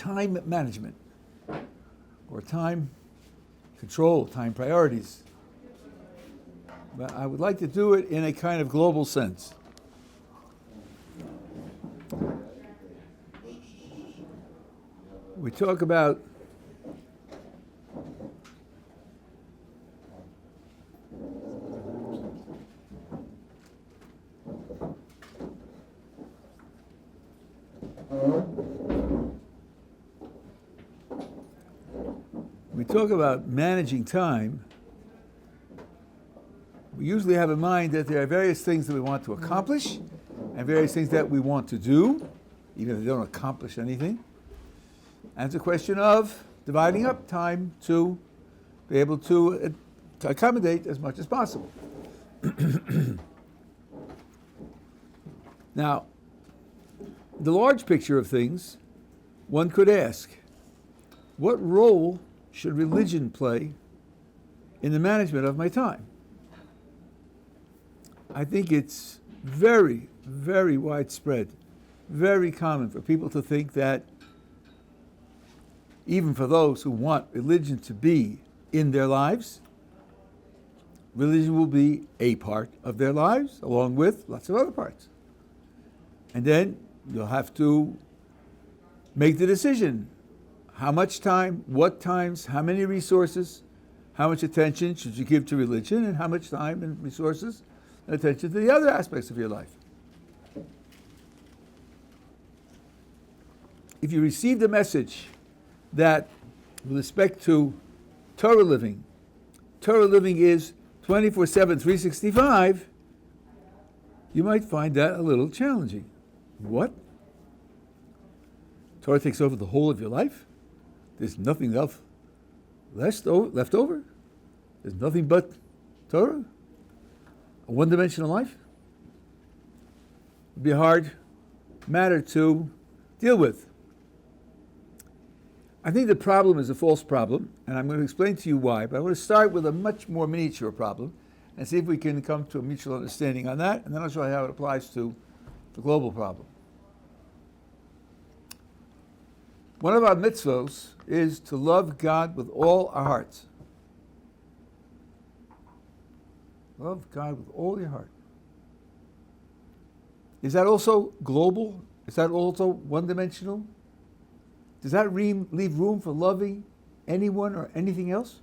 time management, or time control, time priorities. But I would like to do it in a kind of global sense. We talk about managing time. We usually have in mind that there are various things that we want to accomplish and various things that we want to do, even if they don't accomplish anything. And it's a question of dividing up time to be able to accommodate as much as possible. Now, the large picture of things, one could ask, what role should religion play in the management of my time? I think it's very, very widespread, very common for people to think that even for those who want religion to be in their lives, religion will be a part of their lives, along with lots of other parts. And then you'll have to make the decision. How much time, what times, how many resources, how much attention should you give to religion, and how much time and resources and attention to the other aspects of your life. If you receive the message that with respect to Torah living is 24/7, 365, you might find that a little challenging. What? Torah takes over the whole of your life? There's nothing else left over? There's nothing but Torah? A one-dimensional life? It'd be a hard matter to deal with. I think the problem is a false problem, and I'm going to explain to you why, but I want to start with a much more miniature problem and see if we can come to a mutual understanding on that, and then I'll show you how it applies to the global problem. One of our mitzvos is to love God with all our hearts. Love God with all your heart. Is that also global? Is that also one-dimensional? Does that leave room for loving anyone or anything else?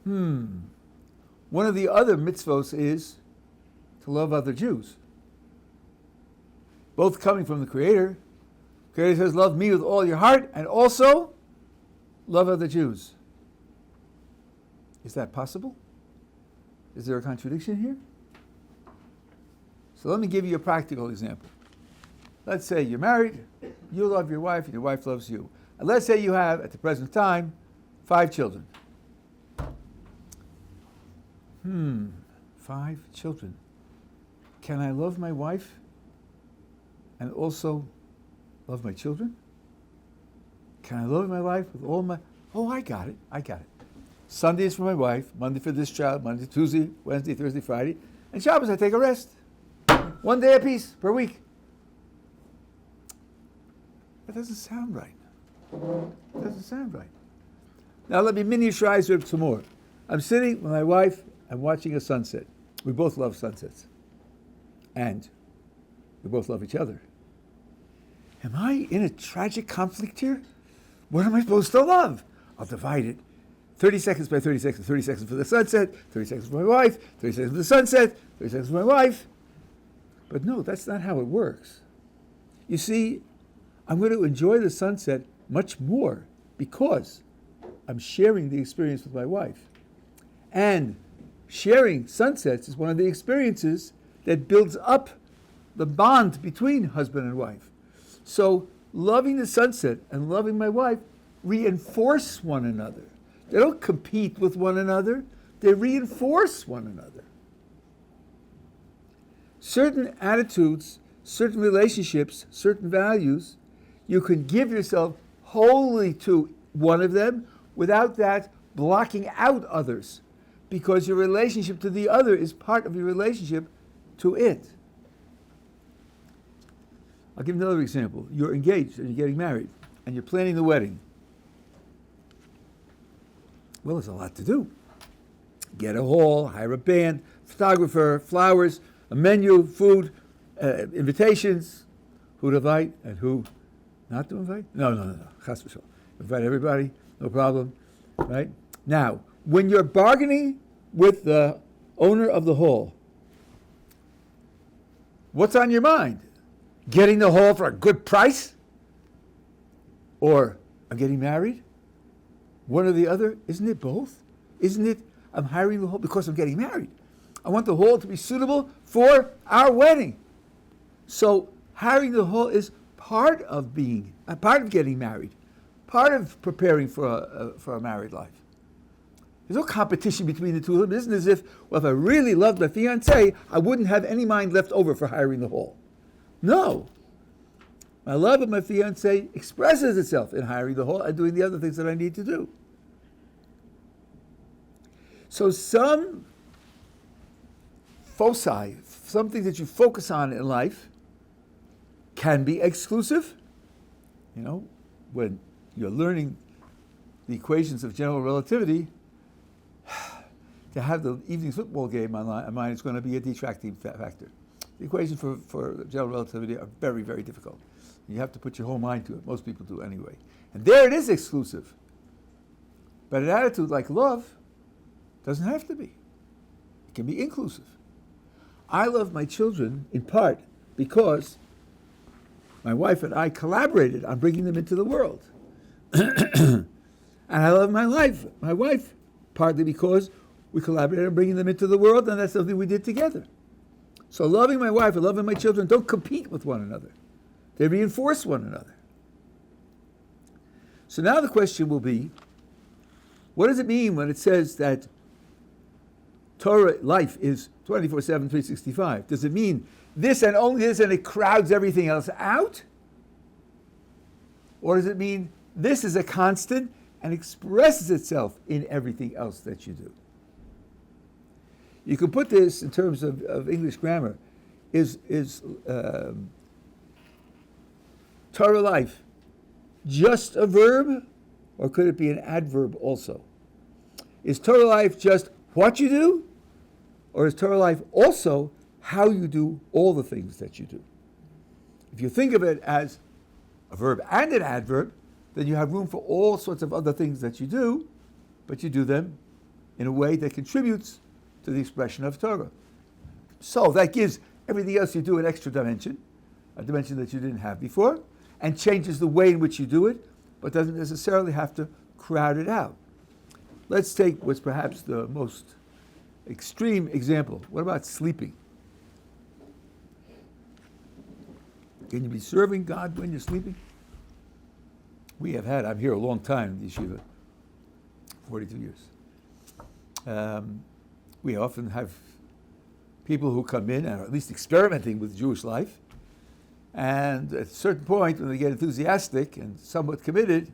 One of the other mitzvos is to love other Jews. Both coming from the Creator. The Creator says, love me with all your heart, and also love other Jews. Is that possible? Is there a contradiction here? So let me give you a practical example. Let's say you're married, you love your wife, and your wife loves you. And let's say you have, at the present time, 5 children. 5 children. Can I love my wife and also love my children? Can I love my life with all my... Oh, I got it. Sunday is for my wife, Monday for this child, Monday, Tuesday, Wednesday, Thursday, Friday, and Shabbos I take a rest. 1 day apiece per week. That doesn't sound right. Now let me miniaturize it some more. I'm sitting with my wife, I'm watching a sunset. We both love sunsets. And we both love each other. Am I in a tragic conflict here? What am I supposed to love? I'll divide it. 30 seconds by 30 seconds. 30 seconds for the sunset, 30 seconds for my wife, 30 seconds for the sunset, 30 seconds for my wife. But no, that's not how it works. You see, I'm going to enjoy the sunset much more because I'm sharing the experience with my wife. And sharing sunsets is one of the experiences that builds up the bond between husband and wife. So loving the sunset and loving my wife reinforce one another. They don't compete with one another. They reinforce one another. Certain attitudes, certain relationships, certain values, you can give yourself wholly to one of them without that blocking out others, because your relationship to the other is part of your relationship to it. I'll give you another example. You're engaged and you're getting married and you're planning the wedding. Well, there's a lot to do. Get a hall, hire a band, photographer, flowers, a menu, food, invitations, who to invite and who not to invite. No. Chas v'shalom. Invite everybody, no problem, right? Now, when you're bargaining with the owner of the hall, what's on your mind? Getting the hall for a good price? Or I'm getting married? One or the other? Isn't it both? Isn't it I'm hiring the hall because I'm getting married? I want the hall to be suitable for our wedding. So hiring the hall is part of getting married, part of preparing for a married life. There's no competition between the two of them. It isn't as if, well, if I really loved my fiancée, I wouldn't have any mind left over for hiring the hall. No. My love of my fiancée expresses itself in hiring the hall and doing the other things that I need to do. So some foci, some things that you focus on in life, can be exclusive. You know, when you're learning the equations of general relativity, to have the evening football game on mind is going to be a detracting factor. The equations for general relativity are very, very difficult. You have to put your whole mind to it. Most people do anyway. And there it is exclusive. But an attitude like love doesn't have to be. It can be inclusive. I love my children in part because my wife and I collaborated on bringing them into the world. And I love my wife, partly because we collaborated on bringing them into the world, and that's something we did together. So loving my wife and loving my children don't compete with one another. They reinforce one another. So now the question will be, what does it mean when it says that Torah life is 24/7, 365? Does it mean this and only this and it crowds everything else out? Or does it mean this is a constant and expresses itself in everything else that you do? You can put this in terms of English grammar. Is Torah life just a verb, or could it be an adverb also? Is Torah life just what you do, or is Torah life also how you do all the things that you do? If you think of it as a verb and an adverb, then you have room for all sorts of other things that you do, but you do them in a way that contributes to the expression of Torah. So that gives everything else you do an extra dimension, a dimension that you didn't have before, and changes the way in which you do it, but doesn't necessarily have to crowd it out. Let's take what's perhaps the most extreme example. What about sleeping? Can you be serving God when you're sleeping? I'm here a long time in the yeshiva, 42 years. We often have people who come in and are at least experimenting with Jewish life, and at a certain point when they get enthusiastic and somewhat committed,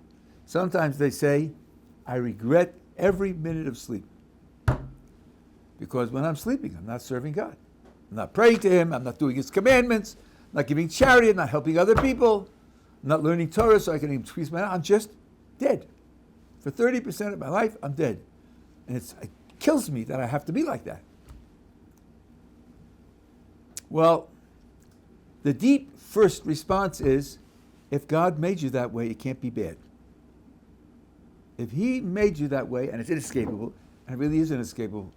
sometimes they say, I regret every minute of sleep. Because when I'm sleeping, I'm not serving God. I'm not praying to Him, I'm not doing His commandments, I'm not giving charity, I'm not helping other people, I'm not learning Torah so I can increase my knowledge. I'm just dead. For 30% of my life, I'm dead. And it kills me that I have to be like that. Well, the deep first response is, if God made you that way, it can't be bad. If He made you that way, and it's inescapable, and it really is inescapable,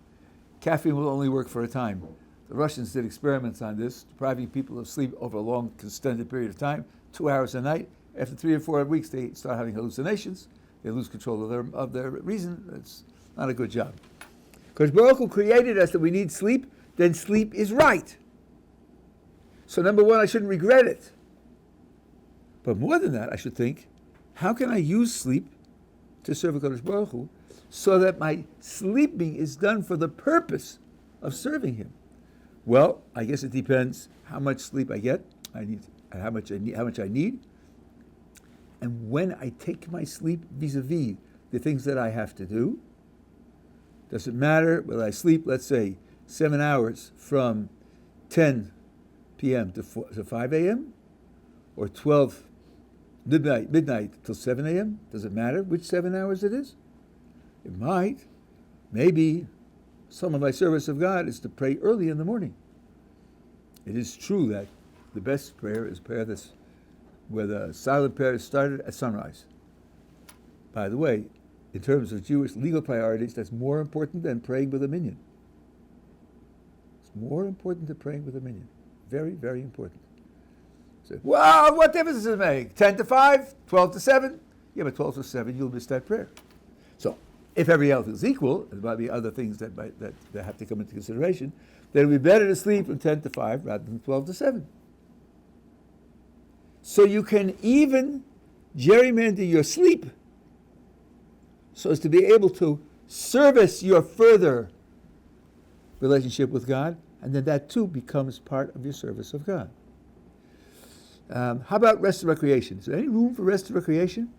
caffeine will only work for a time. The Russians did experiments on this, depriving people of sleep over a long, extended period of time, 2 hours a night. After 3 or 4 weeks, they start having hallucinations. They lose control of their reason. It's not a good job. Because Baruch Hu created us that we need sleep, then sleep is right. So number one, I shouldn't regret it. But more than that, I should think, how can I use sleep to serve HaKadosh Baruch Hu so that my sleeping is done for the purpose of serving Him? Well, I guess it depends how much sleep I get, and how much I need, and when I take my sleep vis-a-vis the things that I have to do. Does it matter whether I sleep, let's say, 7 hours from 10 p.m. to 5 a.m., or 12 midnight till 7 a.m.? Does it matter which 7 hours it is? It might. Maybe some of my service of God is to pray early in the morning. It is true that the best prayer is prayer that's where the silent prayer is started at sunrise. By the way, in terms of Jewish legal priorities, that's more important than praying with a minyan. It's more important than praying with a minyan. Very, very important. So, well, what difference does it make? 10 to 5? 12 to 7? Yeah, but 12 to 7, you'll miss that prayer. So, if every else is equal, there might be other things that have to come into consideration, then it would be better to sleep from 10 to 5 rather than 12 to 7. So you can even gerrymander your sleep so as to be able to service your further relationship with God, and then that too becomes part of your service of God. How about rest and recreation? Is there any room for rest and recreation?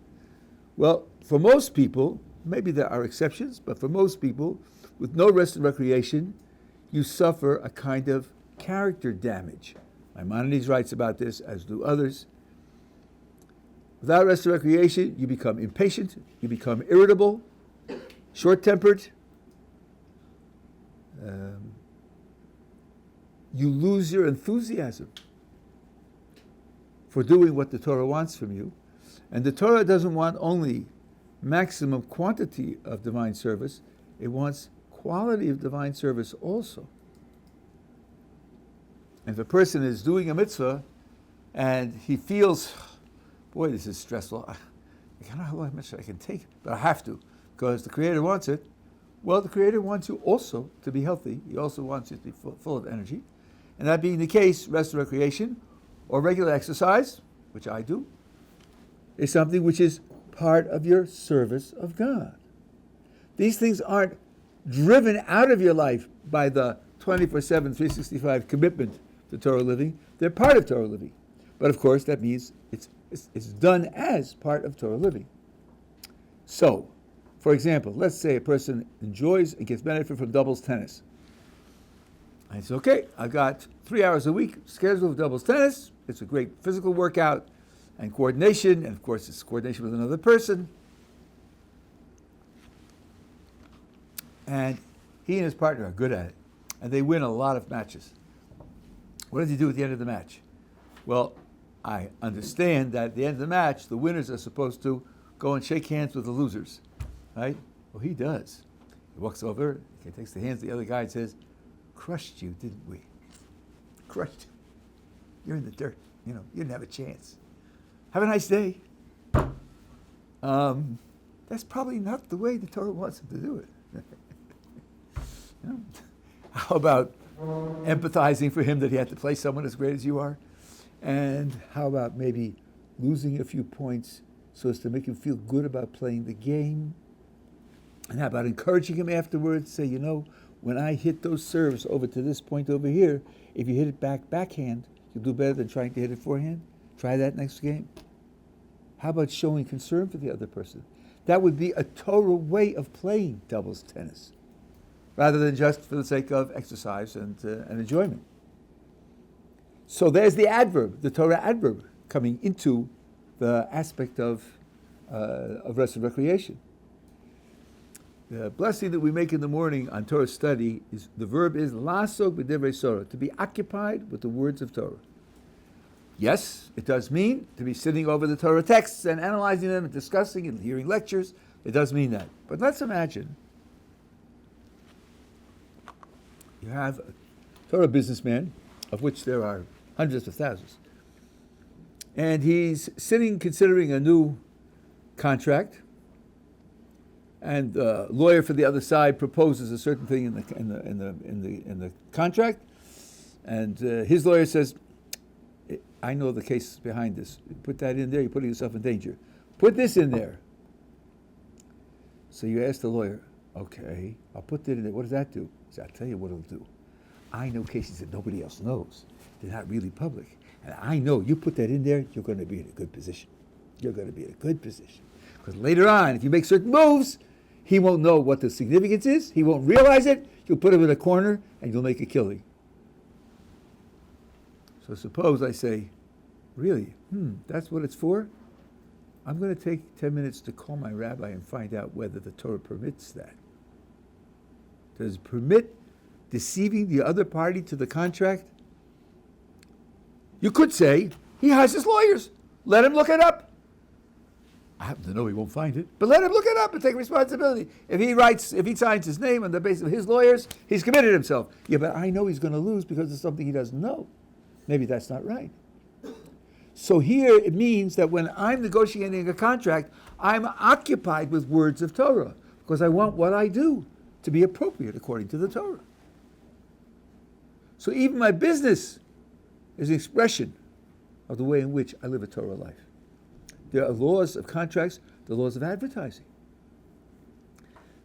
Well, for most people, maybe there are exceptions, but for most people, with no rest and recreation, you suffer a kind of character damage. Maimonides writes about this, as do others. Without rest and recreation, you become impatient, you become irritable, short-tempered. You lose your enthusiasm for doing what the Torah wants from you. And the Torah doesn't want only maximum quantity of divine service, it wants quality of divine service also. And if a person is doing a mitzvah and he feels, boy, this is stressful, I don't know how much I can take, but I have to, because the Creator wants it. Well, the Creator wants you also to be healthy. He also wants you to be full of energy. And that being the case, rest and recreation, or regular exercise, which I do, is something which is part of your service of God. These things aren't driven out of your life by the 24/7, 365 commitment to Torah living. They're part of Torah living. But of course, that means it's done as part of Torah living. So, for example, let's say a person enjoys and gets benefit from doubles tennis. I say, okay, I've got 3 hours a week scheduled of doubles tennis. It's a great physical workout and coordination, and of course it's coordination with another person. And he and his partner are good at it, and they win a lot of matches. What does he do at the end of the match? Well, I understand that at the end of the match, the winners are supposed to go and shake hands with the losers, right? Well, he does. He walks over, he takes the hands of the other guy and says, crushed you, didn't we? Crushed you. You're in the dirt. You didn't have a chance. Have a nice day. That's probably not the way the Torah wants him to do it. How about empathizing for him that he had to play someone as great as you are? And how about maybe losing a few points so as to make him feel good about playing the game? And how about encouraging him afterwards? Say, when I hit those serves over to this point over here, if you hit it backhand, you'll do better than trying to hit it forehand. Try that next game. How about showing concern for the other person? That would be a Torah way of playing doubles tennis, rather than just for the sake of exercise and enjoyment. So there's the adverb, the Torah adverb, coming into the aspect of rest and recreation. The blessing that we make in the morning on Torah study is, the verb is lasok b'divrei Torah, to be occupied with the words of Torah. Yes, it does mean to be sitting over the Torah texts and analyzing them and discussing and hearing lectures. It does mean that. But let's imagine you have a Torah businessman, of which there are hundreds of thousands, and he's sitting considering a new contract, and the lawyer for the other side proposes a certain thing in the contract, and his lawyer says, I know the case behind this. You put that in there, you're putting yourself in danger. Put this in there. So you ask the lawyer, okay, I'll put that in there. What does that do? He said, I'll tell you what it'll do. I know cases that nobody else knows. They're not really public. And I know you put that in there, you're going to be in a good position. You're going to be in a good position. Because later on, if you make certain moves, he won't know what the significance is. He won't realize it. You'll put him in a corner and you'll make a killing. So suppose I say, really? That's what it's for? I'm going to take 10 minutes to call my rabbi and find out whether the Torah permits that. Does it permit deceiving the other party to the contract? You could say, he has his lawyers. Let him look it up. I happen to know he won't find it, but let him look it up and take responsibility. If he signs his name on the basis of his lawyers, he's committed himself. Yeah, but I know he's going to lose because it's something he doesn't know. Maybe that's not right. So here it means that when I'm negotiating a contract, I'm occupied with words of Torah because I want what I do to be appropriate according to the Torah. So even my business is an expression of the way in which I live a Torah life. There are laws of contracts, the laws of advertising.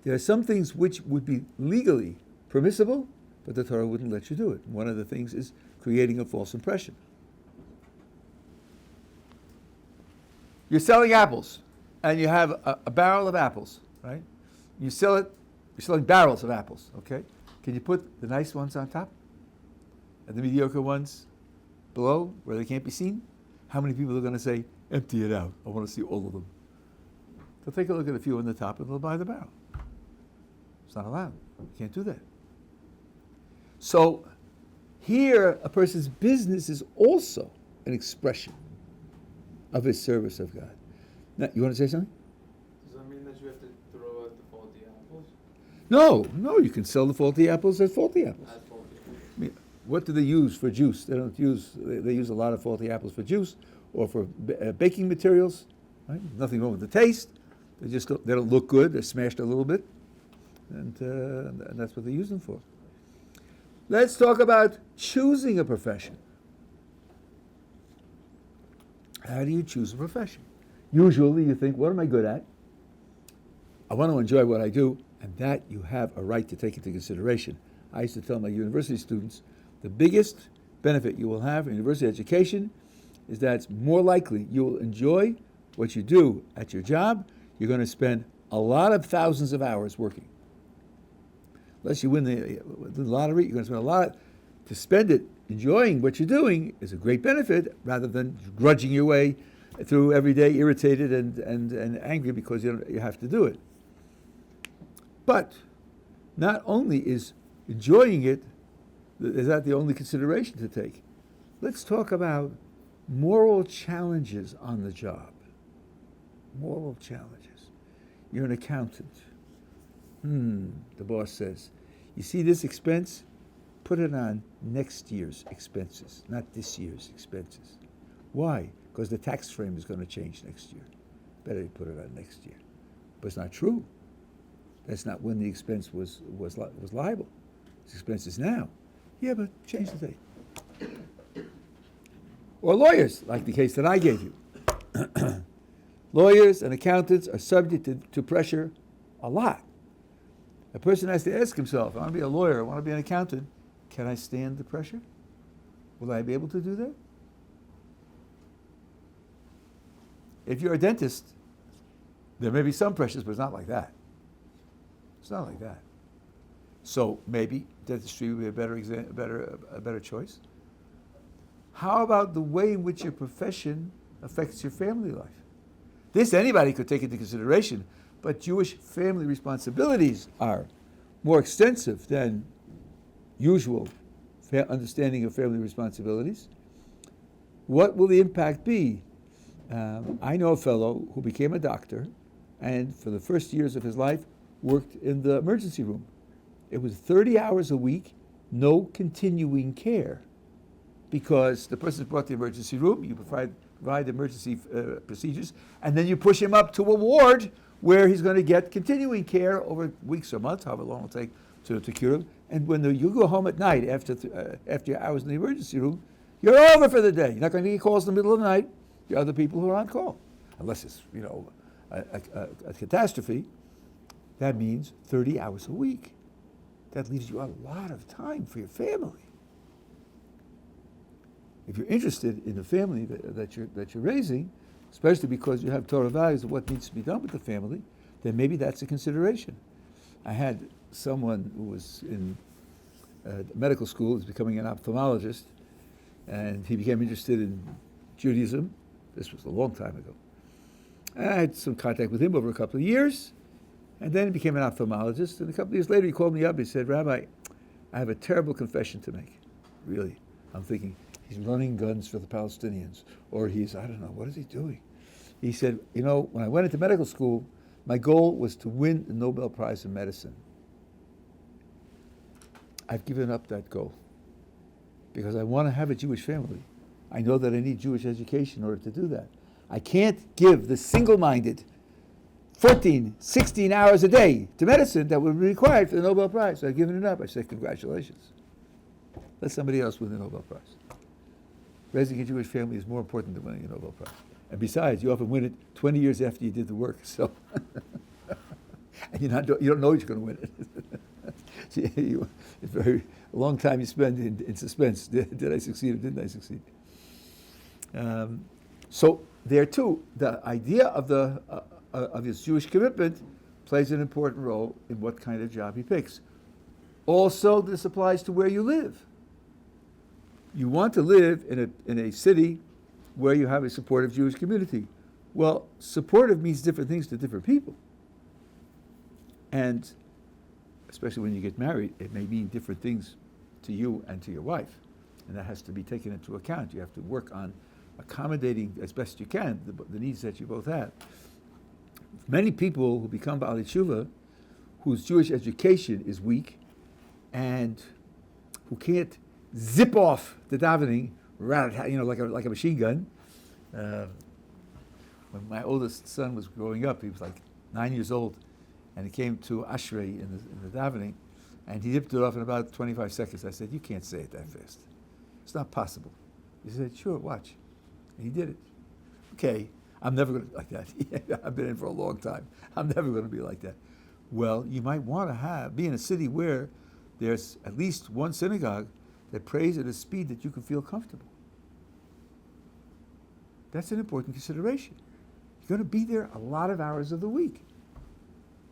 There are some things which would be legally permissible, but the Torah wouldn't let you do it. One of the things is creating a false impression. You're selling apples, and you have a barrel of apples, right? You sell it, you're selling barrels of apples, okay? Can you put the nice ones on top and the mediocre ones below where they can't be seen? How many people are going to say, empty it out, I want to see all of them? They'll take a look at a few on the top and they'll buy the barrel. It's not allowed. You can't do that. So here, a person's business is also an expression of his service of God. Now, you want to say something? Does that mean that you have to throw out the faulty apples? No, you can sell the faulty apples as faulty apples. As faulty apples. I mean, what do they use for juice? They use a lot of faulty apples for juice or for baking materials. Right? Nothing wrong with the taste. They don't look good. They're smashed a little bit, and that's what they use them for. Let's talk about choosing a profession. How do you choose a profession? Usually you think, what am I good at? I want to enjoy what I do, and that you have a right to take into consideration. I used to tell my university students, the biggest benefit you will have in university education is that it's more likely you will enjoy what you do at your job. You're going to spend a lot of thousands of hours working. Unless you win the lottery, you're going to spend a lot. To spend it enjoying what you're doing is a great benefit rather than grudging your way through every day, irritated and angry because you have to do it. But not only is enjoying it, is that the only consideration to take? Let's talk about moral challenges on the job. Moral challenges. You're an accountant. The boss says, you see this expense? Put it on next year's expenses, not this year's expenses. Why? Because the tax frame is going to change next year. Better you put it on next year. But it's not true. That's not when the expense was liable. This expense is now. Yeah, but change the date. Or lawyers, like the case that I gave you. Lawyers and accountants are subject to pressure a lot. A person has to ask himself, I want to be a lawyer, I want to be an accountant. Can I stand the pressure? Will I be able to do that? If you're a dentist, there may be some pressures, but it's not like that. It's not like that. So maybe dentistry would be a better choice. How about the way in which your profession affects your family life? This anybody could take into consideration, but Jewish family responsibilities are more extensive than usual understanding of family responsibilities. What will the impact be? I know a fellow who became a doctor and for the first years of his life worked in the emergency room. It was 30 hours a week, no continuing care, because the person's brought to the emergency room, you provide emergency procedures, and then you push him up to a ward where he's going to get continuing care over weeks or months, however long it'll take to cure him. And when you go home at night after your hours in the emergency room, you're over for the day. You're not going to get calls in the middle of the night. There are other people who are on call, unless it's a catastrophe. That means 30 hours a week. That leaves you a lot of time for your family. If you're interested in the family that you're raising, especially because you have Torah values of what needs to be done with the family, then maybe that's a consideration. I had someone who was in medical school, was becoming an ophthalmologist, and he became interested in Judaism. This was a long time ago. And I had some contact with him over a couple of years, and then he became an ophthalmologist. And a couple of years later, he called me up. He said, Rabbi, I have a terrible confession to make. Really. I'm thinking, he's running guns for the Palestinians, or he's, I don't know, what is he doing? He said, when I went into medical school, my goal was to win the Nobel Prize in medicine. I've given up that goal because I want to have a Jewish family. I know that I need Jewish education in order to do that. I can't give the single-minded 14, 16 hours a day to medicine that would be required for the Nobel Prize. So I've given it up. I said, congratulations. Let somebody else win the Nobel Prize. Raising a Jewish family is more important than winning a Nobel Prize. And besides, you often win it 20 years after you did the work. So, and you don't know you're going to win it. It's a long time you spend in suspense. Did I succeed or didn't I succeed? So there too, the idea of his Jewish commitment plays an important role in what kind of job he picks. Also, this applies to where you live. You want to live in a city where you have a supportive Jewish community. Well, supportive means different things to different people. And especially when you get married, it may mean different things to you and to your wife. And that has to be taken into account. You have to work on accommodating as best you can the needs that you both have. Many people who become Ba'al Tshuva, whose Jewish education is weak, and who can't zip off the davening, like a machine gun. When my oldest son was growing up, he was like 9 years old, and he came to Ashrei in the davening, and he zipped it off in about 25 seconds. I said, "You can't say it that fast. It's not possible." He said, "Sure, watch." And he did it. Okay, I'm never going to be like that. I've been in for a long time. I'm never going to be like that. Well, you might want to be in a city where there's at least one synagogue that prays at a speed that you can feel comfortable. That's an important consideration. You're going to be there a lot of hours of the week.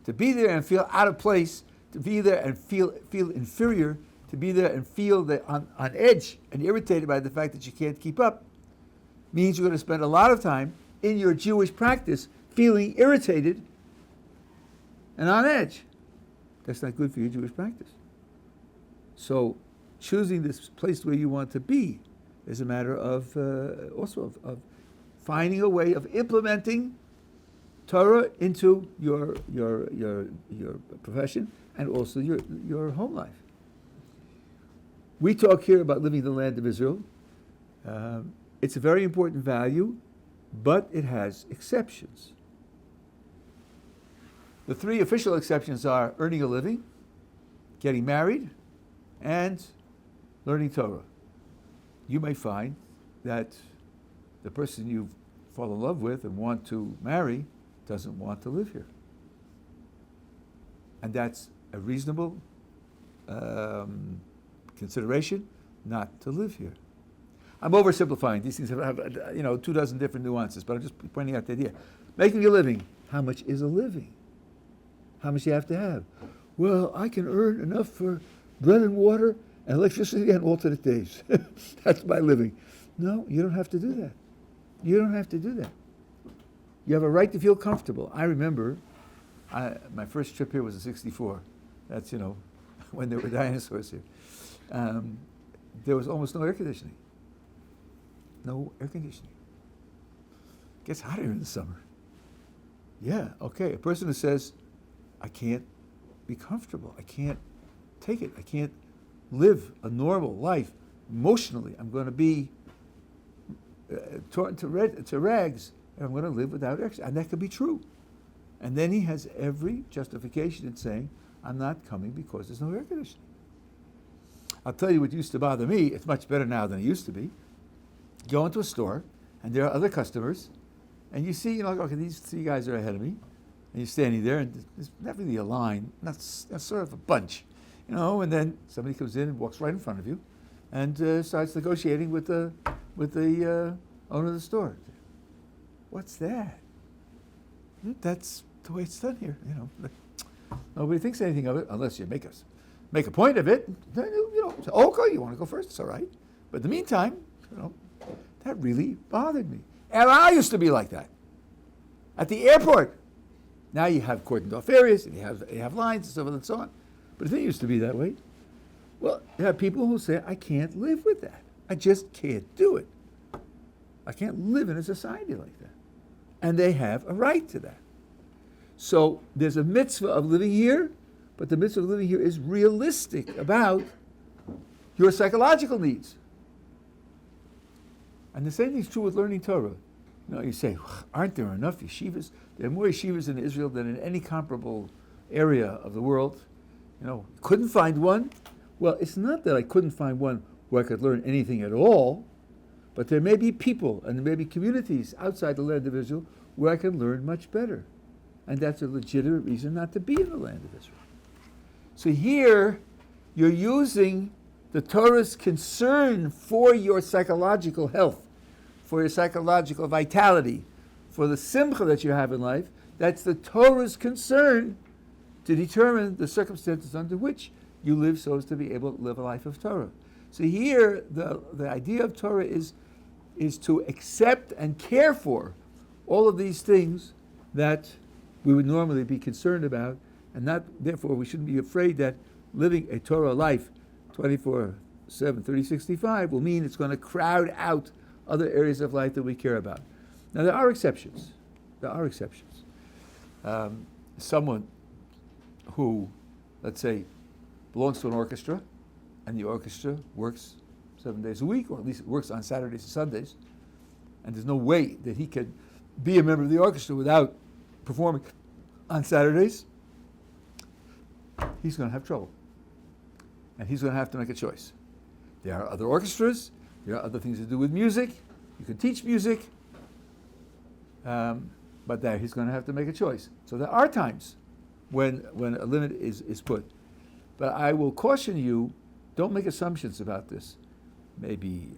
To be there and feel out of place, to be there and feel inferior, to be there and feel on edge and irritated by the fact that you can't keep up, means you're going to spend a lot of time in your Jewish practice feeling irritated and on edge. That's not good for your Jewish practice. So choosing this place where you want to be is a matter of also of finding a way of implementing Torah into your profession and also your home life. We talk here about living in the land of Israel. It's a very important value, but it has exceptions. The three official exceptions are earning a living, getting married, and learning Torah. You may find that the person you fall in love with and want to marry doesn't want to live here. And that's a reasonable consideration not to live here. I'm oversimplifying. These things have 24 different nuances, but I'm just pointing out the idea. Making a living. How much is a living? How much do you have to have? Well, I can earn enough for bread and water and electricity on alternate days. That's my living. No, you don't have to do that. You don't have to do that. You have a right to feel comfortable. I remember my first trip here was in '64. That's, when there were dinosaurs here. There was almost no air conditioning. No air conditioning. It gets hotter in the summer. Yeah, okay. A person who says, I can't be comfortable. I can't take it. I can't live a normal life emotionally. I'm going to be torn to rags, and I'm going to live without exercise. And that could be true. And then he has every justification in saying, I'm not coming because there's no air conditioning. I'll tell you what used to bother me. It's much better now than it used to be. Go into a store, and there are other customers, and you see, okay, these three guys are ahead of me, and you're standing there, and there's not really a line, not sort of a bunch, and then somebody comes in and walks right in front of you, and starts negotiating with the owner of the store. What's that? That's the way it's done here. Nobody thinks anything of it unless you make a point of it. Okay, you want to go first? It's all right. But in the meantime, That really bothered me. And I used to be like that. At the airport. Now you have cordoned off areas, and you have lines and so on and so on. But it used to be that way. Well, you have people who say, I can't live with that. I just can't do it. I can't live in a society like that. And they have a right to that. So there's a mitzvah of living here, but the mitzvah of living here is realistic about your psychological needs. And the same thing is true with learning Torah. You know, you say, aren't there enough yeshivas? There are more yeshivas in Israel than in any comparable area of the world. You know, couldn't find one. Well, it's not that I couldn't find one where I could learn anything at all, but there may be people and there may be communities outside the land of Israel where I can learn much better. And that's a legitimate reason not to be in the land of Israel. So here, you're using the Torah's concern for your psychological health, for your psychological vitality, for the simcha that you have in life. That's the Torah's concern to determine the circumstances under which you live so as to be able to live a life of Torah. So here, the idea of Torah is to accept and care for all of these things that we would normally be concerned about, and not, therefore, we shouldn't be afraid that living a Torah life 24/7, 365 will mean it's going to crowd out other areas of life that we care about. Now, there are exceptions. Someone who, let's say, belongs to an orchestra, and the orchestra works 7 days a week, or at least it works on Saturdays and Sundays, and there's no way that he could be a member of the orchestra without performing on Saturdays, he's going to have trouble. And he's going to have to make a choice. There are other orchestras, there are other things to do with music, you can teach music, but there he's going to have to make a choice. So there are times when a limit is put. But I will caution you, don't make assumptions about this. Maybe,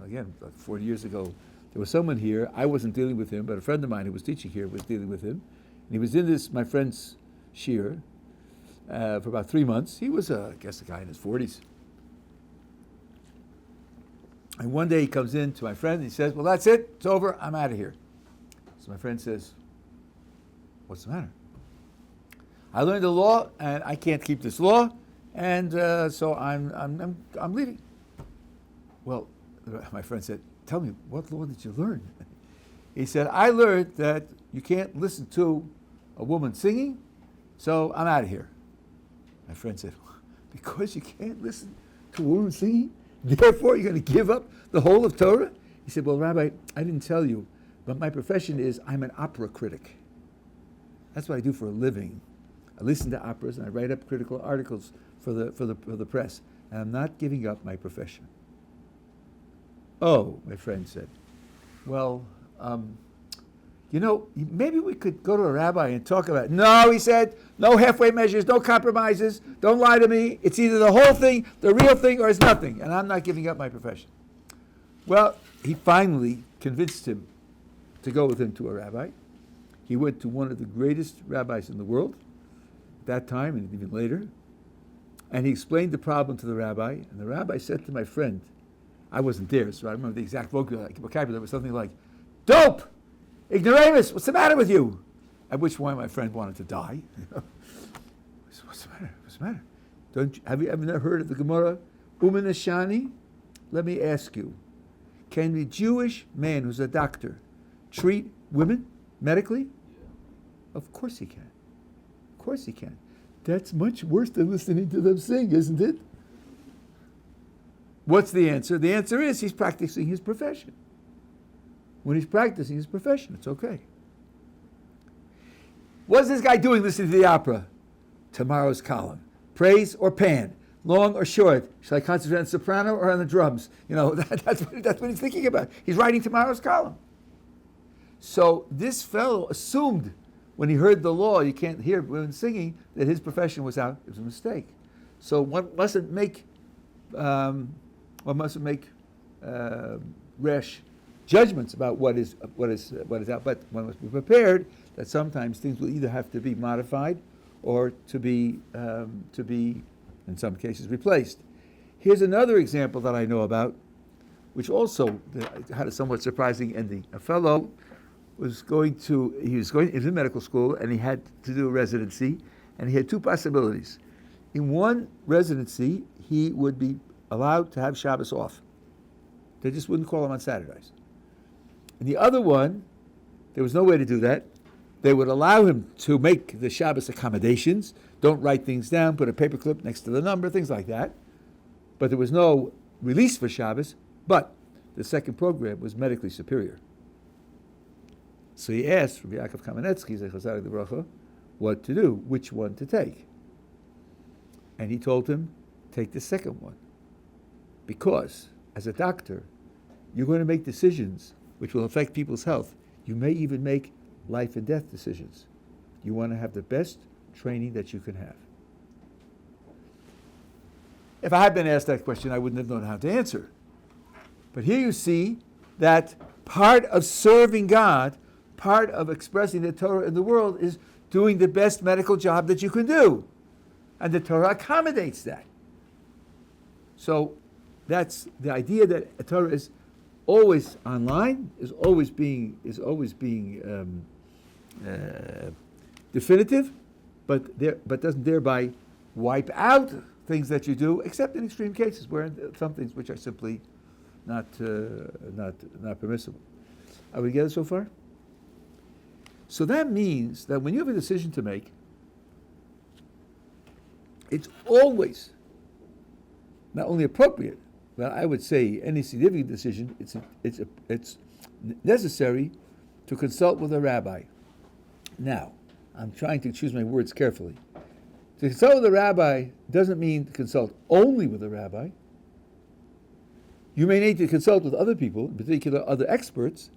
again, about 40 years ago, there was someone here, I wasn't dealing with him, but a friend of mine who was teaching here was dealing with him. And he was in this, my friend's shiur, for about 3 months. He was, I guess, a guy in his 40s. And one day he comes in to my friend and he says, well, that's it, it's over, I'm out of here. So my friend says, what's the matter? I learned the law and I can't keep this law, and so I'm leaving. Well, my friend said, tell me, what law did you learn? He said, I learned that you can't listen to a woman singing, so I'm out of here. My friend said, because you can't listen to a woman singing, therefore you're going to give up the whole of Torah? He said, well, Rabbi, I didn't tell you, but my profession is I'm an opera critic. That's what I do for a living. I listen to operas and I write up critical articles for the press, and I'm not giving up my profession. Oh, my friend said, well, maybe we could go to a rabbi and talk about it. No, he said, no halfway measures, no compromises, don't lie to me. It's either the whole thing, the real thing, or it's nothing, and I'm not giving up my profession. Well, he finally convinced him to go with him to a rabbi. He went to one of the greatest rabbis in the world at that time and even later, and he explained the problem to the rabbi, and the rabbi said to my friend, I wasn't there, so I remember the exact vocabulary was something like, dope! Ignoramus, what's the matter with you? At which point my friend wanted to die. What's the matter? What's the matter? Have you ever heard of the Gemara? Umanashani? Let me ask you, can the Jewish man who's a doctor treat women medically? Yeah. Of course he can. Of course he can. That's much worse than listening to them sing, isn't it? What's the answer? The answer is he's practicing his profession. When he's practicing his profession, it's okay. What's this guy doing listening to the opera? Tomorrow's column. Praise or pan? Long or short? Shall I concentrate on soprano or on the drums? That's what he's thinking about. He's writing tomorrow's column. So this fellow assumed when he heard the law, you can't hear women singing, that his profession was out. It was a mistake. So one mustn't make rash judgments about what is out, but one must be prepared that sometimes things will either have to be modified or to be in some cases replaced. Here's another example that I know about, which also had a somewhat surprising ending. A fellow was going into medical school, and he had to do a residency, and he had two possibilities. In one residency, he would be allowed to have Shabbos off. They just wouldn't call him on Saturdays. In the other one, there was no way to do that. They would allow him to make the Shabbos accommodations, don't write things down, put a paperclip next to the number, things like that. But there was no release for Shabbos, but the second program was medically superior. So he asked Rabbi Yaakov Kamenetsky, Zechazar the Bracha, what to do, which one to take. And he told him, take the second one. Because, as a doctor, you're going to make decisions which will affect people's health. You may even make life and death decisions. You want to have the best training that you can have. If I had been asked that question, I wouldn't have known how to answer. But here you see that part of serving God, part of expressing the Torah in the world is doing the best medical job that you can do. And the Torah accommodates that. So that's the idea that a Torah is always online, is always being definitive, but doesn't thereby wipe out things that you do, except in extreme cases where some things which are simply not permissible. Are we together so far? So that means that when you have a decision to make, it's always not only appropriate, but I would say any significant decision, it's necessary to consult with a rabbi. Now, I'm trying to choose my words carefully. To consult with a rabbi doesn't mean to consult only with a rabbi. You may need to consult with other people, in particular other experts,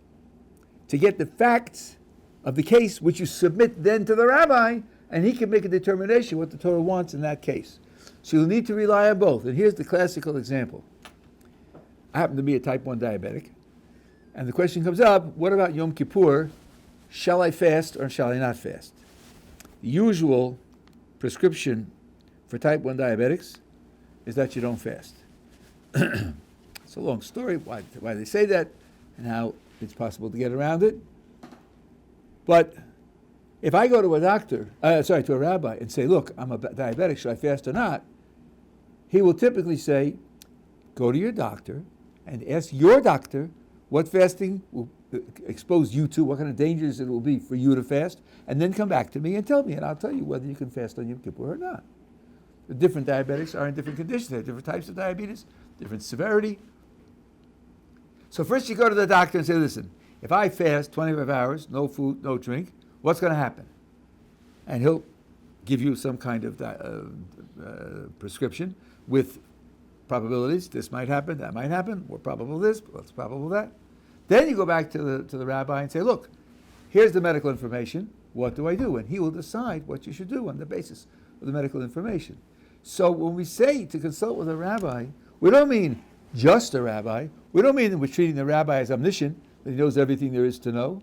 to get the facts of the case, which you submit then to the rabbi, and he can make a determination what the Torah wants in that case. So you'll need to rely on both. And here's the classical example. I happen to be a type 1 diabetic, and the question comes up, what about Yom Kippur? Shall I fast or shall I not fast? The usual prescription for type 1 diabetics is that you don't fast. It's a long story, why they say that, and how it's possible to get around it. But if I go to a rabbi and say, look, I'm a diabetic, should I fast or not? He will typically say, go to your doctor and ask your doctor what fasting will expose you to, what kind of dangers it will be for you to fast, and then come back to me and tell me, and I'll tell you whether you can fast on Yom Kippur or not. The different diabetics are in different conditions. They have different types of diabetes, different severity. So first you go to the doctor and say, listen, if I fast 25 hours, no food, no drink, what's going to happen? And he'll give you some kind of prescription with probabilities. This might happen, that might happen, more probable this, less probable that. Then you go back to the rabbi and say, look, here's the medical information. What do I do? And he will decide what you should do on the basis of the medical information. So when we say to consult with a rabbi, we don't mean just a rabbi. We don't mean that we're treating the rabbi as omniscient, that he knows everything there is to know.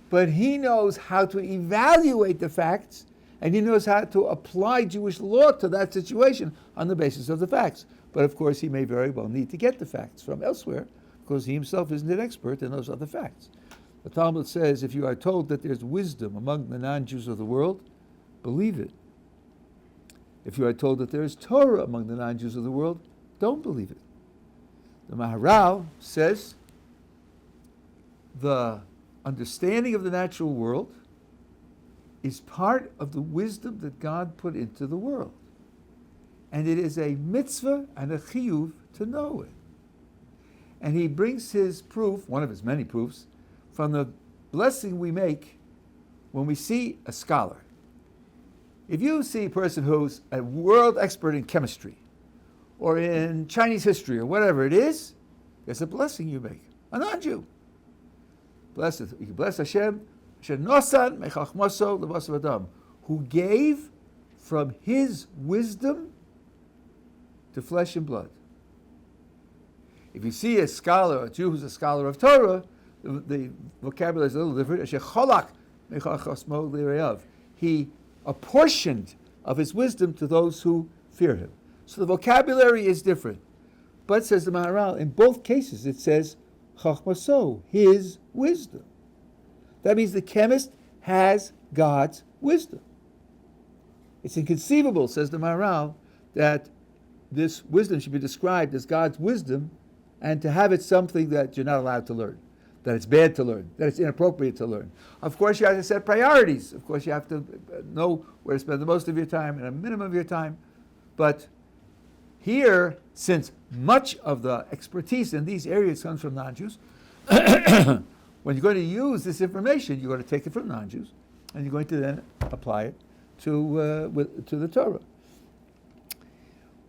But he knows how to evaluate the facts, and he knows how to apply Jewish law to that situation on the basis of the facts. But of course, he may very well need to get the facts from elsewhere, because he himself isn't an expert in those other facts. The Talmud says, if you are told that there's wisdom among the non-Jews of the world, believe it. If you are told that there is Torah among the non-Jews of the world, don't believe it. The Maharal says, the understanding of the natural world is part of the wisdom that God put into the world. And it is a mitzvah and a chiyuv to know it. And he brings his proof, one of his many proofs, from the blessing we make when we see a scholar. If you see a person who's a world expert in chemistry, or in Chinese history, or whatever it is, it's a blessing you make. A non-Jew. Bless it. You can bless Hashem, who gave from his wisdom to flesh and blood. If you see a scholar, a Jew who's a scholar of Torah, the vocabulary is a little different. He apportioned of his wisdom to those who fear him. So the vocabulary is different. But, says the Maharal, in both cases it says Chachmaso, his wisdom. That means the chemist has God's wisdom. It's inconceivable, says the Maharal, that this wisdom should be described as God's wisdom and to have it something that you're not allowed to learn, that it's bad to learn, that it's inappropriate to learn. Of course, you have to set priorities. Of course, you have to know where to spend the most of your time and a minimum of your time. But here, since much of the expertise in these areas comes from non-Jews, when you're going to use this information, you're going to take it from non-Jews, and you're going to then apply it to the Torah.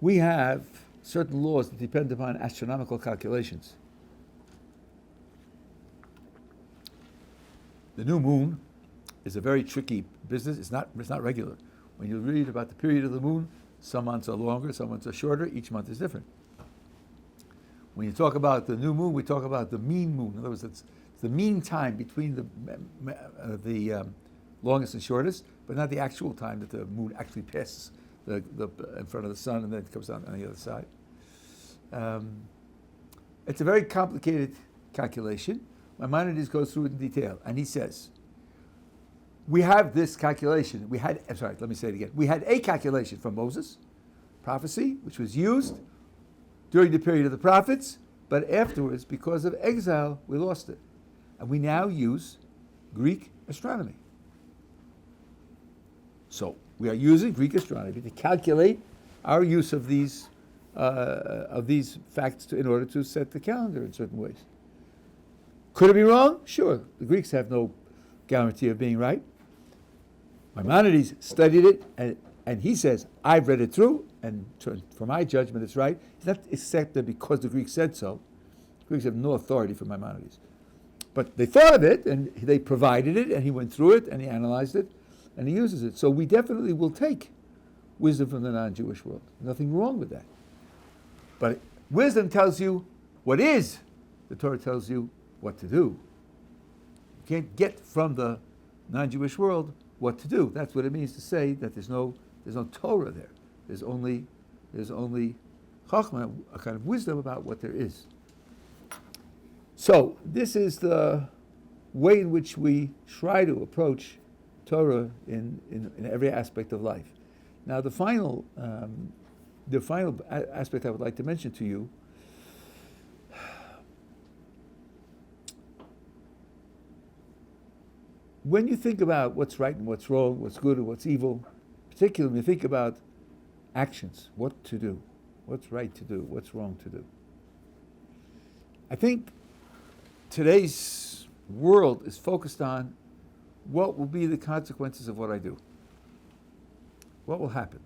We have certain laws that depend upon astronomical calculations. The new moon is a very tricky business. It's not regular. When you read about the period of the moon, some months are longer, some months are shorter. Each month is different. When you talk about the new moon, we talk about the mean moon. In other words, it's the mean time between the longest and shortest, but not the actual time that the moon actually passes in front of the sun and then it comes out on the other side. It's a very complicated calculation. Maimonides goes through it in detail, and he says, we have this calculation. We had a calculation from Moses, prophecy, which was used during the period of the prophets, but afterwards, because of exile, we lost it. And we now use Greek astronomy. So we are using Greek astronomy to calculate our use of these facts in order to set the calendar in certain ways. Could it be wrong? Sure. The Greeks have no guarantee of being right. Maimonides studied it, and he says, I've read it through, and for my judgment it's right. It's not accepted because the Greeks said so. The Greeks have no authority for Maimonides. But they thought of it, and they provided it, and he went through it, and he analyzed it, and he uses it. So we definitely will take wisdom from the non-Jewish world. Nothing wrong with that. But wisdom tells you what is. The Torah tells you what to do. You can't get from the non-Jewish world what to do. That's what it means to say that there's no Torah there. There's only Chachma, a kind of wisdom about what there is. So this is the way in which we try to approach Torah in every aspect of life. Now the final aspect I would like to mention to you when you think about what's right and what's wrong, what's good and what's evil, particularly when you think about actions, what to do, what's right to do, what's wrong to do. I think today's world is focused on what will be the consequences of what I do. What will happen?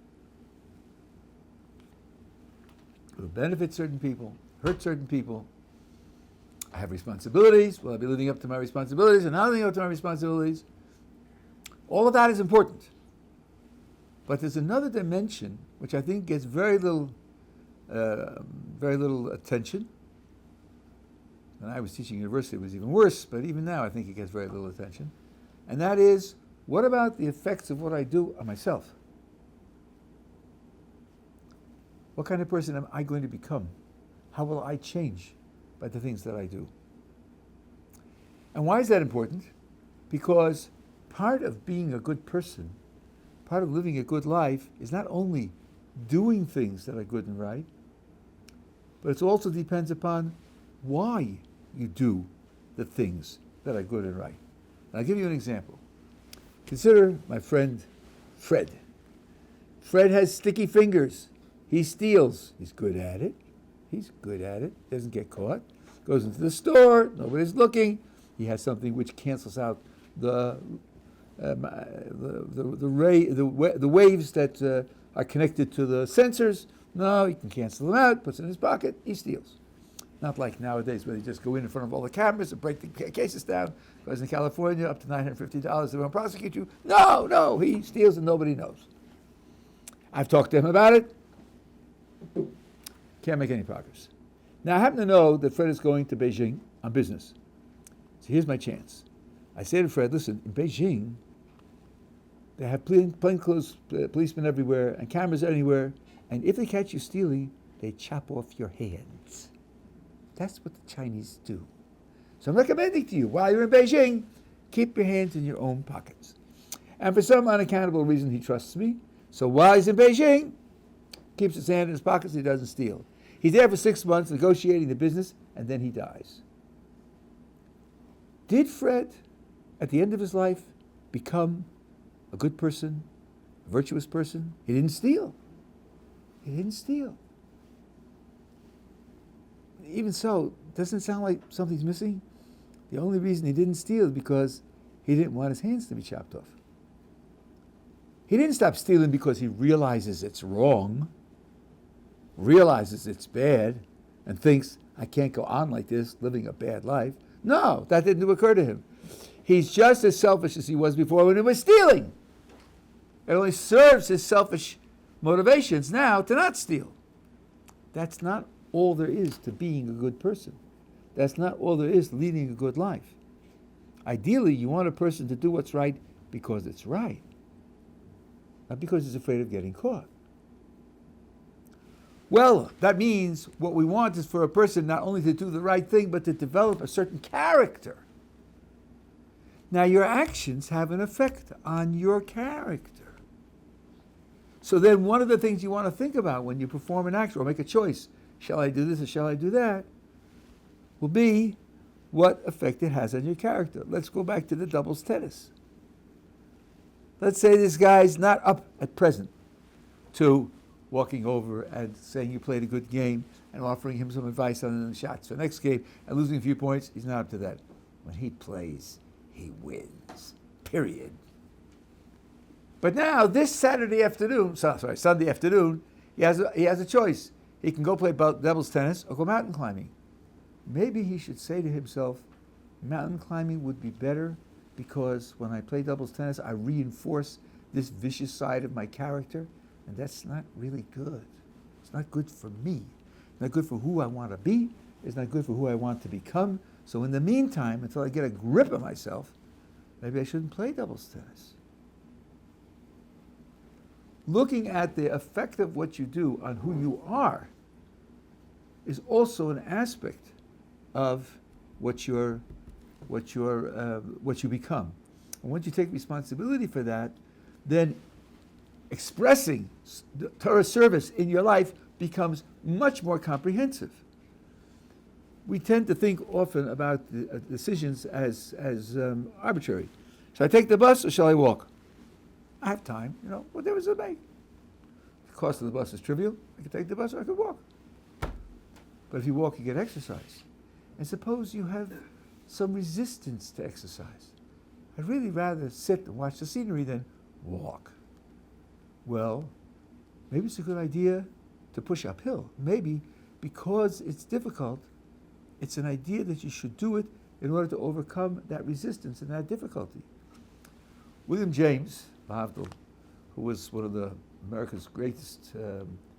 It will benefit certain people, hurt certain people. I have responsibilities. Will I be living up to my responsibilities and not living up to my responsibilities? All of that is important. But there's another dimension which I think gets very little attention. When I was teaching university, it was even worse, but even now I think it gets very little attention. And that is, what about the effects of what I do on myself? What kind of person am I going to become? How will I change by the things that I do? And why is that important? Because part of being a good person, part of living a good life, is not only doing things that are good and right, but it also depends upon why you do the things that are good and right. And I'll give you an example. Consider my friend Fred. Fred has sticky fingers. He steals. He's good at it. Doesn't get caught. Goes into the store. Nobody's looking. He has something which cancels out the waves that are connected to the sensors. No, he can cancel them out. Puts it in his pocket. He steals. Not like nowadays where they just go in front of all the cameras and break the cases down. Because in California, up to $950, they won't prosecute you. No, he steals and nobody knows. I've talked to him about it. Can't make any progress. Now, I happen to know that Fred is going to Beijing on business. So here's my chance. I say to Fred, listen, in Beijing, they have plainclothes policemen everywhere and cameras anywhere, and if they catch you stealing, they chop off your hands. That's what the Chinese do. So I'm recommending to you, while you're in Beijing, keep your hands in your own pockets. And for some unaccountable reason, he trusts me. So while he's in Beijing, keeps his hand in his pockets, he doesn't steal. He's there for 6 months negotiating the business, and then he dies. Did Fred, at the end of his life, become a good person, a virtuous person? He didn't steal. He didn't steal. Even so, doesn't it sound like something's missing? The only reason he didn't steal is because he didn't want his hands to be chopped off. He didn't stop stealing because he realizes it's wrong, realizes it's bad, and thinks, I can't go on like this, living a bad life. No, that didn't occur to him. He's just as selfish as he was before when he was stealing. It only serves his selfish motivations now to not steal. That's not all there is to being a good person. That's not all there is to leading a good life. Ideally, you want a person to do what's right because it's right, not because he's afraid of getting caught. Well, that means what we want is for a person not only to do the right thing, but to develop a certain character. Now, your actions have an effect on your character. So then one of the things you want to think about when you perform an action or make a choice, shall I do this or shall I do that, will be what effect it has on your character. Let's go back to the doubles tennis. Let's say this guy's not up at present to walking over and saying you played a good game and offering him some advice on the shots for the next game and losing a few points. He's not up to that. When he plays, he wins. Period. But now, this Sunday afternoon, he has a choice. He can go play doubles tennis or go mountain climbing. Maybe he should say to himself, mountain climbing would be better because when I play doubles tennis, I reinforce this vicious side of my character, and that's not really good. It's not good for me. It's not good for who I want to be. It's not good for who I want to become. So in the meantime, until I get a grip of myself, maybe I shouldn't play doubles tennis. Looking at the effect of what you do on who you are is also an aspect of what you become. And once you take responsibility for that, then expressing Torah service in your life becomes much more comprehensive. We tend to think often about the decisions as arbitrary. Shall I take the bus or shall I walk? I have time, what difference does it make? The cost of the bus is trivial. I can take the bus or I can walk. But if you walk, you get exercise. And suppose you have some resistance to exercise. I'd really rather sit and watch the scenery than walk. Well, maybe it's a good idea to push uphill. Maybe because it's difficult, it's an idea that you should do it in order to overcome that resistance and that difficulty. William James, who was one of America's greatest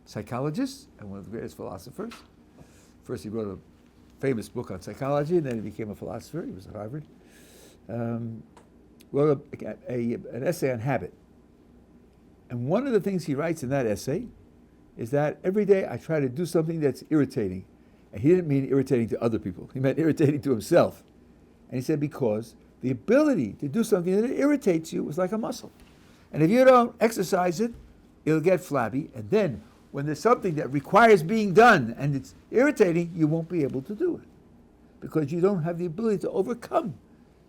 psychologists and one of the greatest philosophers. First he wrote a famous book on psychology, and then he became a philosopher. He was at Harvard. Wrote an essay on habit. And one of the things he writes in that essay is that every day I try to do something that's irritating. And he didn't mean irritating to other people. He meant irritating to himself. And he said because the ability to do something that irritates you is like a muscle. And if you don't exercise it, it'll get flabby. And then when there's something that requires being done and it's irritating, you won't be able to do it because you don't have the ability to overcome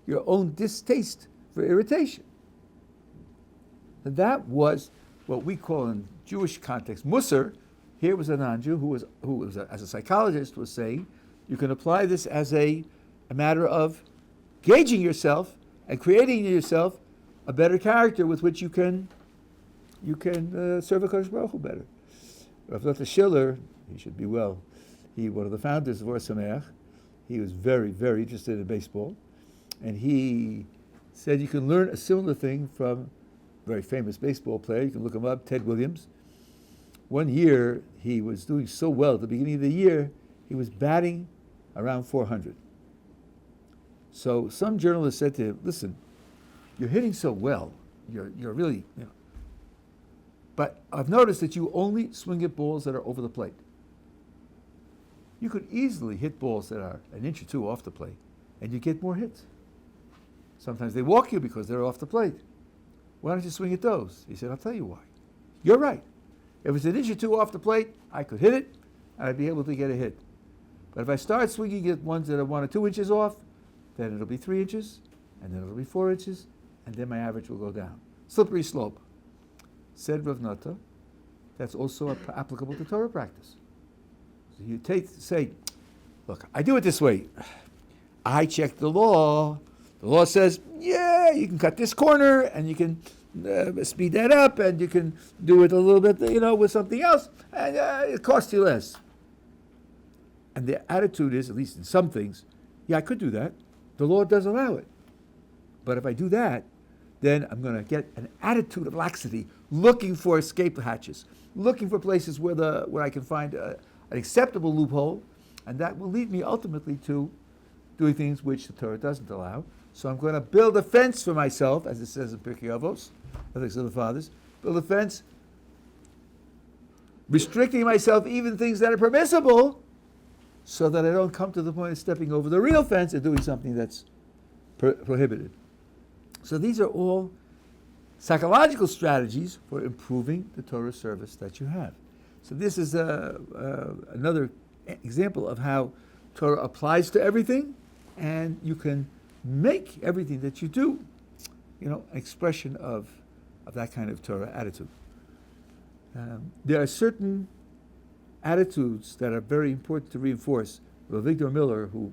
your own distaste for irritation. And that was what we call in Jewish context Musar. Here was a non-Jew who was as a psychologist, was saying you can apply this as a matter of gauging yourself and creating in yourself a better character with which you can serve HaKadosh Baruch Hu better. Rabbi Schiller, he should be well. He one of the founders of Ohr Somayach. He was very, very interested in baseball, and he said you can learn a similar thing from a very famous baseball player. You can look him up, Ted Williams. One year he was doing so well. At the beginning of the year, he was batting around 400. So some journalist said to him, "Listen, you're hitting so well. You're really, but I've noticed that you only swing at balls that are over the plate. You could easily hit balls that are an inch or two off the plate, and you get more hits. Sometimes they walk you because they're off the plate. Why don't you swing at those? He said, I'll tell you why. You're right. If it's an inch or two off the plate, I could hit it, and I'd be able to get a hit. But if I start swinging at ones that are 1 or 2 inches off, then it'll be 3 inches, and then it'll be 4 inches, and then my average will go down. Slippery slope. Said Rav Nata, that's also applicable to Torah practice. So you say, look, I do it this way. I check the law. The law says, yeah, you can cut this corner, and you can speed that up, and you can do it a little bit, with something else, and it costs you less. And the attitude is, at least in some things, yeah, I could do that. The law does allow it. But if I do that, then I'm going to get an attitude of laxity, looking for escape hatches, looking for places where I can find an acceptable loophole, and that will lead me ultimately to doing things which the Torah doesn't allow. So I'm going to build a fence for myself, as it says in Pirkei Avos, ethics of the fathers, build a fence, restricting myself even things that are permissible, so that I don't come to the point of stepping over the real fence and doing something that's prohibited. So these are all psychological strategies for improving the Torah service that you have. So this is another example of how Torah applies to everything, and you can make everything that you do, an expression of that kind of Torah attitude. There are certain attitudes that are very important to reinforce. Victor Miller, who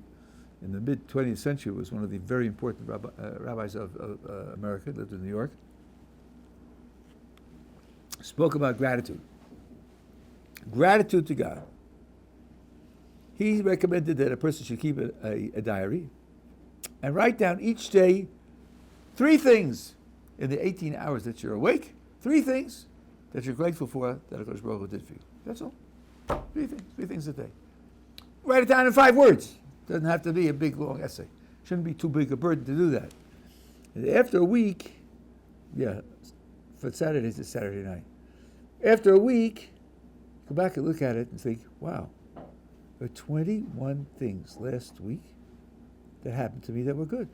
in the mid-20th century was one of the very important rabbis of America, lived in New York, spoke about gratitude. Gratitude to God. He recommended that a person should keep a diary and write down each day 3 things in the 18 hours that you're awake, 3 things that you're grateful for that HaKadosh Baruch Hu did for you. That's all. 3 things a day. Write it down in 5 words. Doesn't have to be a big, long essay. Shouldn't be too big a burden to do that. And after a week, for Saturdays, it's Saturday night. After a week, go back and look at it and think, wow, there were 21 things last week that happened to me that were good.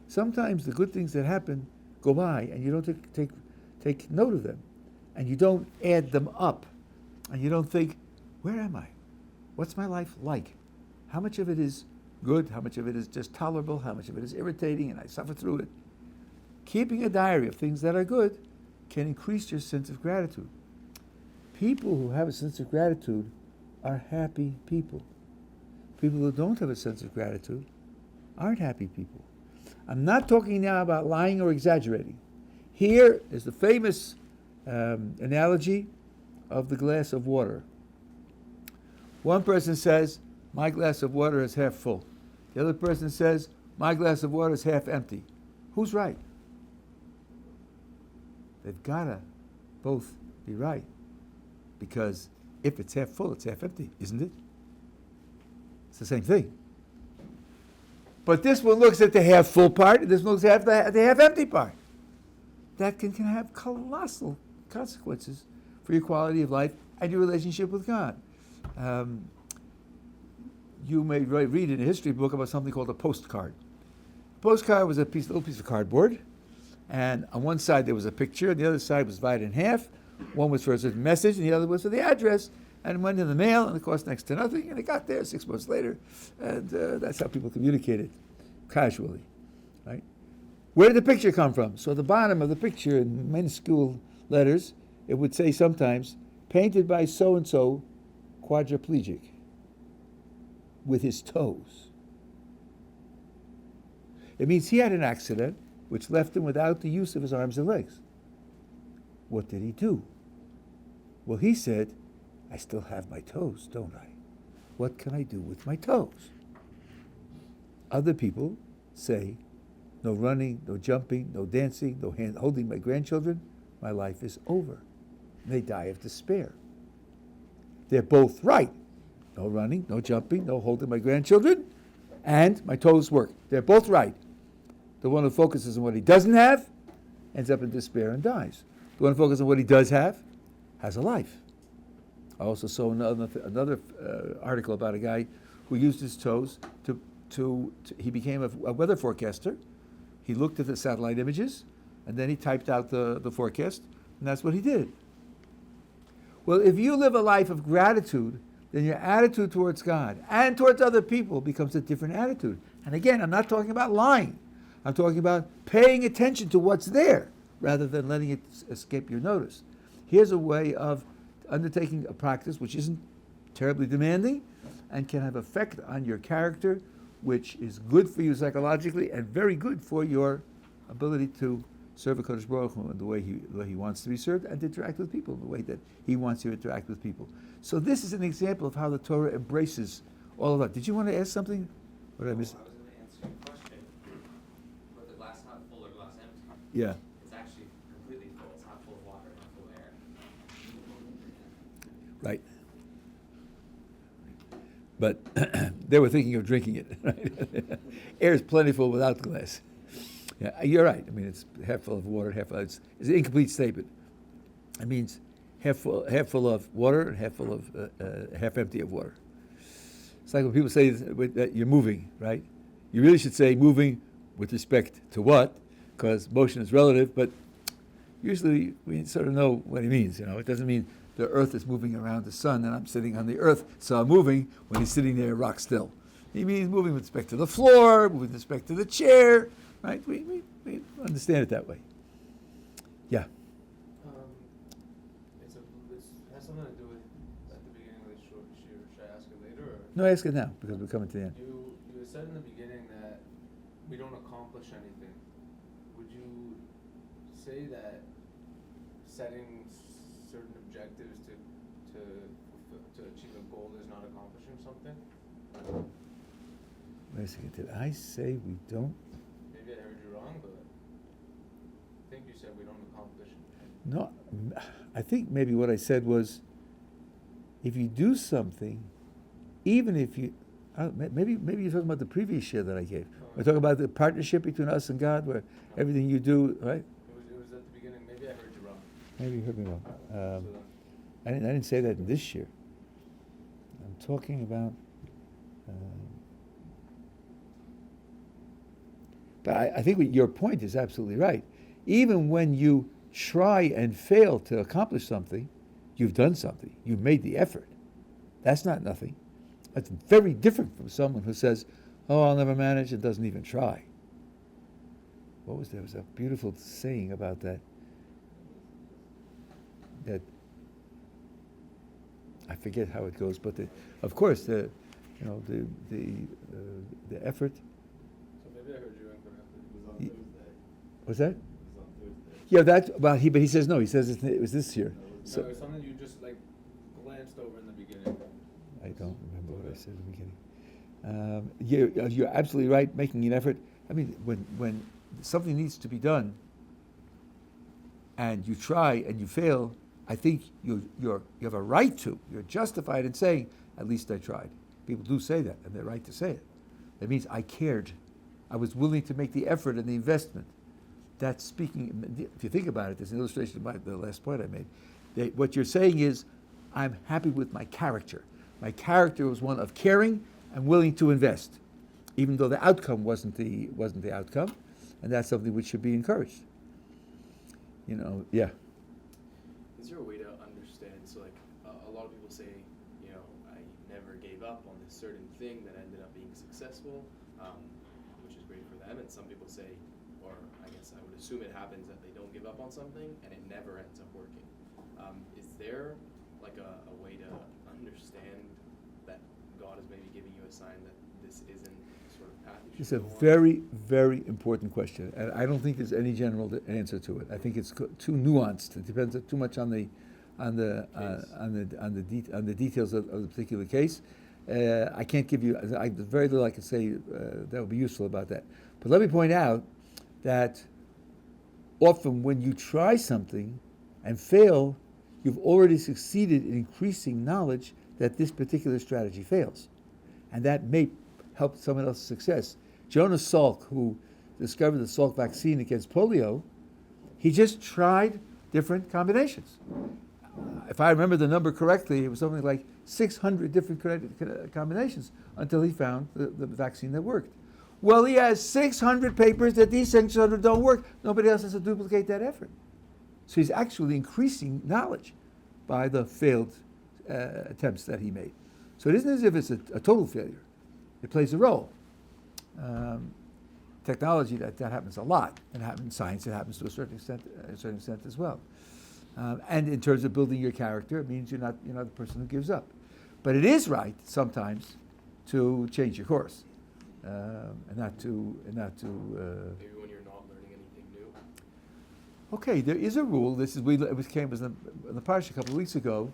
Sometimes the good things that happen go by and you don't take note of them, and you don't add them up, and you don't think, where am I? What's my life like? How much of it is good? How much of it is just tolerable? How much of it is irritating and I suffer through it? Keeping a diary of things that are good can increase your sense of gratitude. People who have a sense of gratitude are happy people. People who don't have a sense of gratitude aren't happy people. I'm not talking now about lying or exaggerating. Here is the famous analogy of the glass of water. One person says, my glass of water is half full. The other person says, my glass of water is half empty. Who's right? They've got to both be right. Because if it's half full, it's half empty, isn't it? It's the same thing. But this one looks at the half full part, and this one looks at the half empty part. That can have colossal consequences for your quality of life and your relationship with God. You may read in a history book about something called a postcard. A postcard was a little piece of cardboard, and on one side there was a picture, and the other side was divided in half. One was for a certain message, and the other was for the address, and it went in the mail, and it cost next to nothing, and it got there 6 months later, and that's how people communicated, casually, right? Where did the picture come from? So at the bottom of the picture, in minuscule letters, it would say sometimes, painted by so-and-so, quadriplegic, with his toes. It means he had an accident which left him without the use of his arms and legs. What did he do? Well, he said, I still have my toes, don't I? What can I do with my toes? Other people say, no running, no jumping, no dancing, no hand holding my grandchildren. My life is over. And they die of despair. They're both right. No running, no jumping, no holding my grandchildren, and my toes work. They're both right. The one who focuses on what he doesn't have ends up in despair and dies. The one who focuses on what he does have has a life. I also saw another article about a guy who used his toes he became a weather forecaster. He looked at the satellite images, and then he typed out the forecast, and that's what he did. Well, if you live a life of gratitude, then your attitude towards God and towards other people becomes a different attitude. And again, I'm not talking about lying. I'm talking about paying attention to what's there rather than letting it escape your notice. Here's a way of undertaking a practice which isn't terribly demanding and can have effect on your character, which is good for you psychologically and very good for your ability to serve HaKadosh Baruch Hu in the way he wants to be served and to interact with people in the way that he wants to interact with people. So this is an example of how the Torah embraces all of that. Did you want to ask something? What did I miss? I was going to answer your question. Whether the glass half full or glass empty. Yeah. It's actually completely full. It's not full of water, not full of air. Right. But they were thinking of drinking it. Right? Air is plentiful without glass. Yeah, you're right. I mean, it's half full of water, half full. It's an incomplete statement. It means half full of water and half empty of water. It's like when people say that you're moving, right? You really should say moving with respect to what, because motion is relative. But usually we sort of know what he means. It doesn't mean the earth is moving around the sun and I'm sitting on the earth, so I'm moving when he's sitting there rock still. He means moving with respect to the floor, moving with respect to the chair. Right? We understand it that way. Yeah. It has something to do with at the beginning of the short shir. Should I ask it later? Or? No, ask it now because we're coming to the end. You said in the beginning that we don't accomplish anything. Would you say that setting certain objectives to achieve a goal is not accomplishing something? Wait a second. Did I say we don't? Maybe I heard you wrong, but I think you said we don't accomplish anything. No, I think maybe what I said was, if you do something, even if you, maybe you're talking about the previous share that I gave. We're talking about the partnership between us and God, where everything you do, right? It was at the beginning. Maybe I heard you wrong. Maybe you heard me wrong. I didn't say that in this year. I'm talking about. But I think your point is absolutely right. Even when you try and fail to accomplish something, you've done something. You've made the effort. That's not nothing. That's very different from someone who says, "Oh, I'll never manage," and doesn't even try. What was there? Was a beautiful saying about that. That I forget how it goes, but of course the effort. So maybe I heard you incorrectly. What's that? Yeah, but he says no. He says it was this year. So it was something you just glanced over in the beginning. I don't remember what I said in the beginning. You're absolutely right. Making an effort. I mean, when something needs to be done, and you try and you fail, I think you have a right to. You're justified in saying, "At least I tried." People do say that, and they're right to say it. That means I cared. I was willing to make the effort and the investment. That's speaking. If you think about it, there's an illustration of the last point I made. What you're saying is, I'm happy with my character. My character was one of caring and willing to invest, even though the outcome wasn't the outcome, and that's something which should be encouraged. Yeah. Is there a way to understand? So, a lot of people say, I never gave up on this certain thing that ended up being successful, which is great for them. And some people say, or I guess I would assume it happens that they don't give up on something and it never ends up working. Is there a way to understand that God is maybe giving you a sign that this isn't sort of path you should It's a go on? very, very important question, and I don't think there's any general answer to it. I think it's too nuanced. It depends too much on the details of the particular case. I can't give you. Very little I can say that would be useful about that. But let me point out that often when you try something and fail, you've already succeeded in increasing knowledge that this particular strategy fails, and that may help someone else's success. Jonas Salk, who discovered the Salk vaccine against polio, he just tried different combinations. if I remember the number correctly, it was something like 600 different combinations until he found the vaccine that worked. Well, he has 600 papers that these 600 don't work. Nobody else has to duplicate that effort. So he's actually increasing knowledge by the failed attempts that he made. So it isn't as if it's a total failure. It plays a role. Technology, that happens a lot. It happens in science. It happens to a certain extent as well. And in terms of building your character, it means you're not the person who gives up. But it is right sometimes to change your course, and not to. Maybe when you're not learning anything new. Okay, there is a rule. It came in the parsha a couple of weeks ago.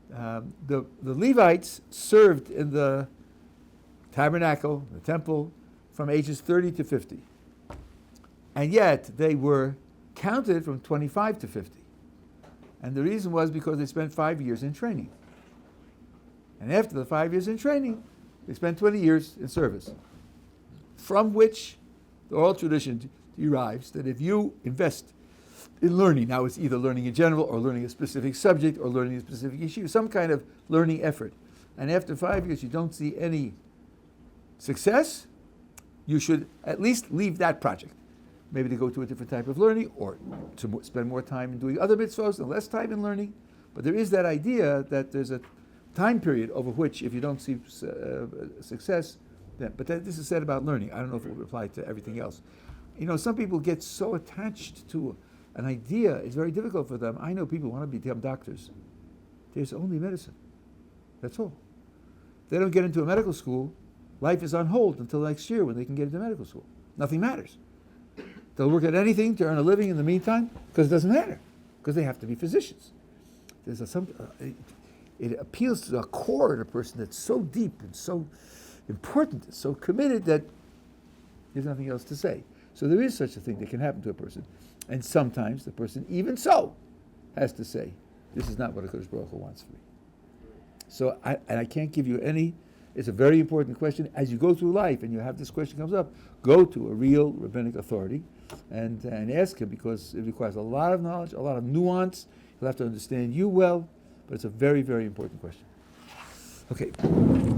The Levites served in the tabernacle, the temple, from ages 30 to 50. And yet they were counted from 25 to 50. And the reason was because they spent 5 years in training. And after the 5 years in training, they spent 20 years in service. From which the oral tradition derives that if you invest in learning, now it's either learning in general or learning a specific subject or learning a specific issue, some kind of learning effort, and after 5 years you don't see any success, you should at least leave that project. Maybe to go to a different type of learning or to spend more time in doing other mitzvahs and less time in learning. But there is that idea that there's a time period over which if you don't see success, this is said about learning. I don't know if it would apply to everything else. Some people get so attached to an idea, it's very difficult for them. I know people who want to become doctors. There's only medicine. That's all. They don't get into a medical school, life is on hold until next year when they can get into medical school. Nothing matters. They'll work at anything to earn a living in the meantime because it doesn't matter, because they have to be physicians. It appeals to a core in a person that's so deep and so important and so committed that there's nothing else to say. So there is such a thing that can happen to a person. And sometimes the person, even so, has to say, this is not what HaKadosh Baruch Hu wants for me. So I can't give you any. It's a very important question. As you go through life and you have this question comes up, go to a real rabbinic authority and ask him, because it requires a lot of knowledge, a lot of nuance. He'll have to understand you well, but it's a very, very important question. Okay.